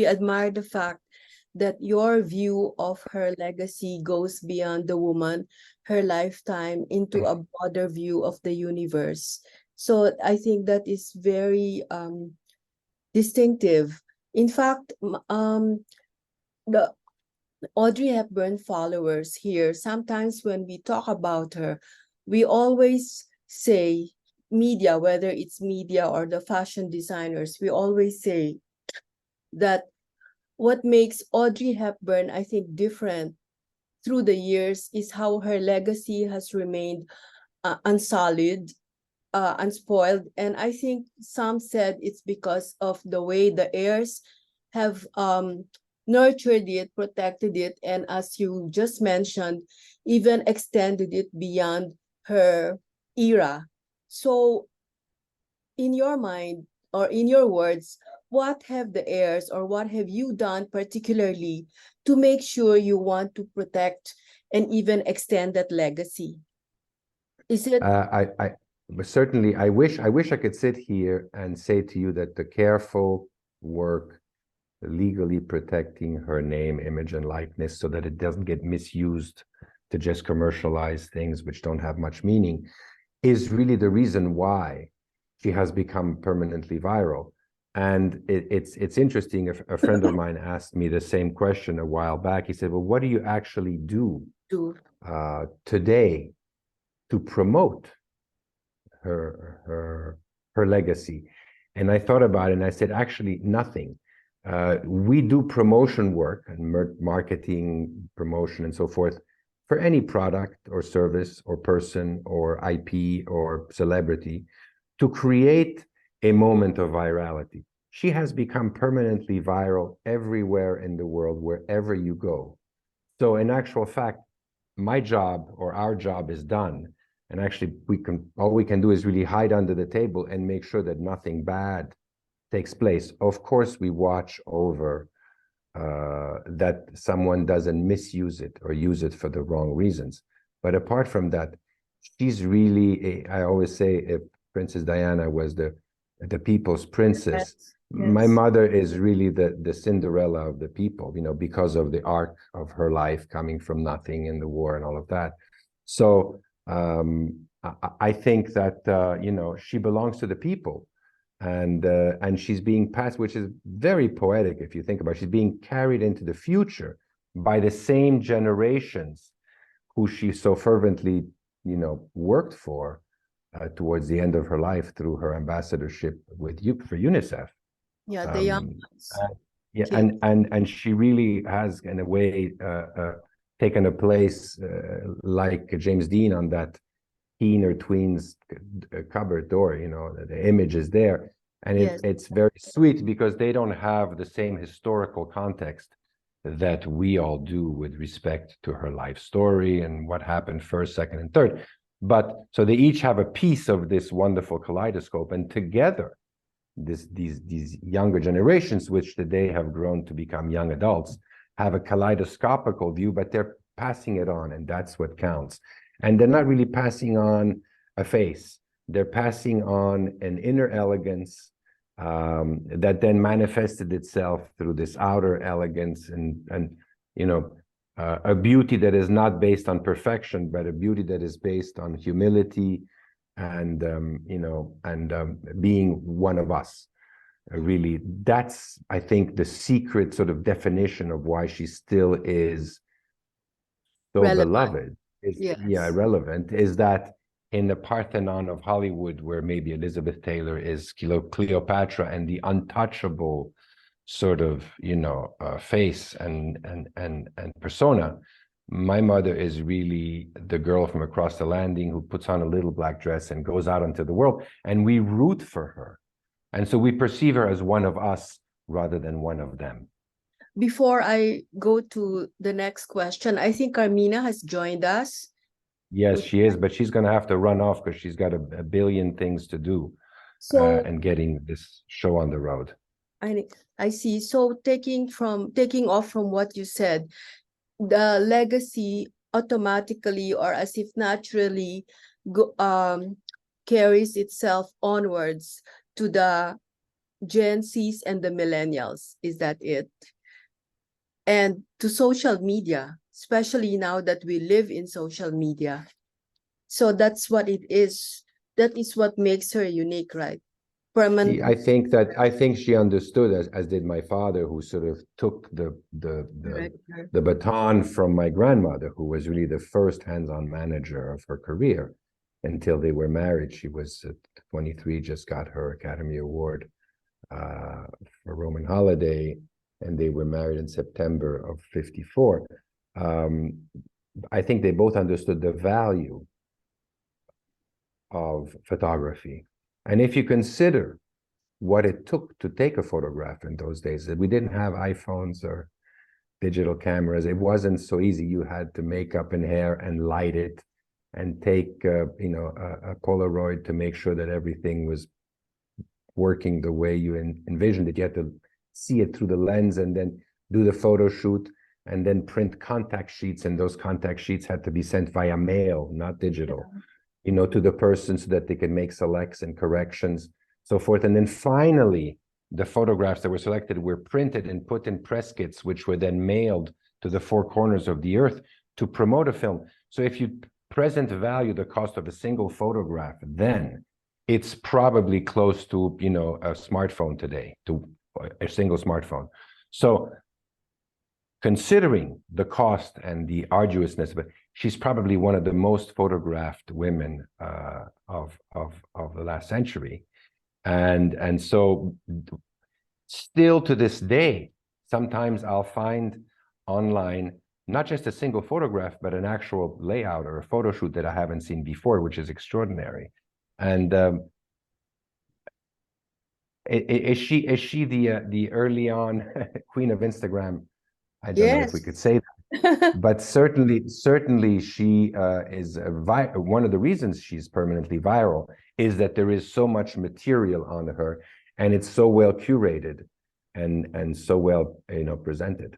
We admire the fact that your view of her legacy goes beyond the woman, her lifetime, into a broader view of the universe. So I think that is very distinctive. In fact, the Audrey Hepburn followers here, sometimes when we talk about her, we always say media, whether it's media or the fashion designers, we always say that what makes Audrey Hepburn, I think, different through the years is how her legacy has remained unsullied, unspoiled. And I think some said it's because of the way the heirs have nurtured it, protected it, and as you just mentioned, even extended it beyond her era. So in your mind, or in your words, what have the heirs or what have you done particularly to make sure you want to protect and even extend that legacy? Is it certainly I wish I could sit here and say to you that the careful work legally protecting her name, image, and likeness so that it doesn't get misused to just commercialize things which don't have much meaning is really the reason why she has become permanently viral. And it's interesting. A friend of mine asked me the same question a while back. He said, well, what do you actually do today to promote her legacy? And I thought about it and I said, actually, nothing. We do promotion work and marketing, promotion, and so forth for any product or service or person or IP or celebrity to create a moment of virality. She has become permanently viral everywhere in the world, wherever you go. So in actual fact, my job or our job is done. And actually, all we can do is really hide under the table and make sure that nothing bad takes place. Of course, we watch over that someone doesn't misuse it or use it for the wrong reasons. But apart from that, she's really, I always say, if Princess Diana was the people's princess, yes. My mother is really the Cinderella of the people, because of the arc of her life coming from nothing in the war and all of that. So I think that, she belongs to the people. And she's being passed, which is very poetic if you think about it. She's being carried into the future by the same generations who she so fervently, worked for towards the end of her life through her ambassadorship for UNICEF. Yeah, the young ones. Yeah, and she really has, in a way, taken a place like James Dean on that teen or tween's cupboard door. The image is there, and it's very sweet because they don't have the same historical context that we all do with respect to her life story and what happened first, second, and third. But so they each have a piece of this wonderful kaleidoscope, and together, these younger generations, which today have grown to become young adults, have a kaleidoscopical view, but they're passing it on, and that's what counts. And they're not really passing on a face. They're passing on an inner elegance that then manifested itself through this outer elegance and a beauty that is not based on perfection, but a beauty that is based on humility and being one of us. Really, that's, I think, the secret sort of definition of why she still is so beloved. Relevant, is that in the Parthenon of Hollywood, where maybe Elizabeth Taylor is Cleopatra and the untouchable sort of face and persona, my mother is really the girl from across the landing who puts on a little black dress and goes out into the world, and we root for her, and so we perceive her as one of us rather than one of them. Before I go to the next question, I think Carmina has joined us. Yes, she is, but she's going to have to run off because she's got a billion things to do and getting this show on the road. I see. So taking off from what you said, the legacy automatically or as if naturally carries itself onwards to the Gen Zs and the millennials. Is that it? And to social media, especially now that we live in social media. So that's what it is. That is what makes her unique, right? Permanent. I think she understood, as did my father, who sort of took the baton from my grandmother, who was really the first hands-on manager of her career until they were married. She was 23, just got her Academy Award for Roman Holiday, and they were married in September of '54. I think they both understood the value of photography. And if you consider what it took to take a photograph in those days, that we didn't have iPhones or digital cameras, it wasn't so easy. You had to make up in hair and light it and take a Polaroid to make sure that everything was working the way you envisioned it. You had to see it through the lens and then do the photo shoot and then print contact sheets, and those contact sheets had to be sent via mail, not digital, to the person so that they could make selects and corrections, so forth. And then finally, the photographs that were selected were printed and put in press kits, which were then mailed to the four corners of the earth to promote a film. So if you present value the cost of a single photograph, then it's probably close to, a smartphone today, to a single smartphone. So considering the cost and the arduousness of it, she's probably one of the most photographed women of the last century. And so still to this day, sometimes I'll find online not just a single photograph, but an actual layout or a photo shoot that I haven't seen before, which is extraordinary. And is she the early on queen of Instagram? I don't know if we could say that, but certainly she is one of the reasons she's permanently viral is that there is so much material on her, and it's so well curated and so well presented.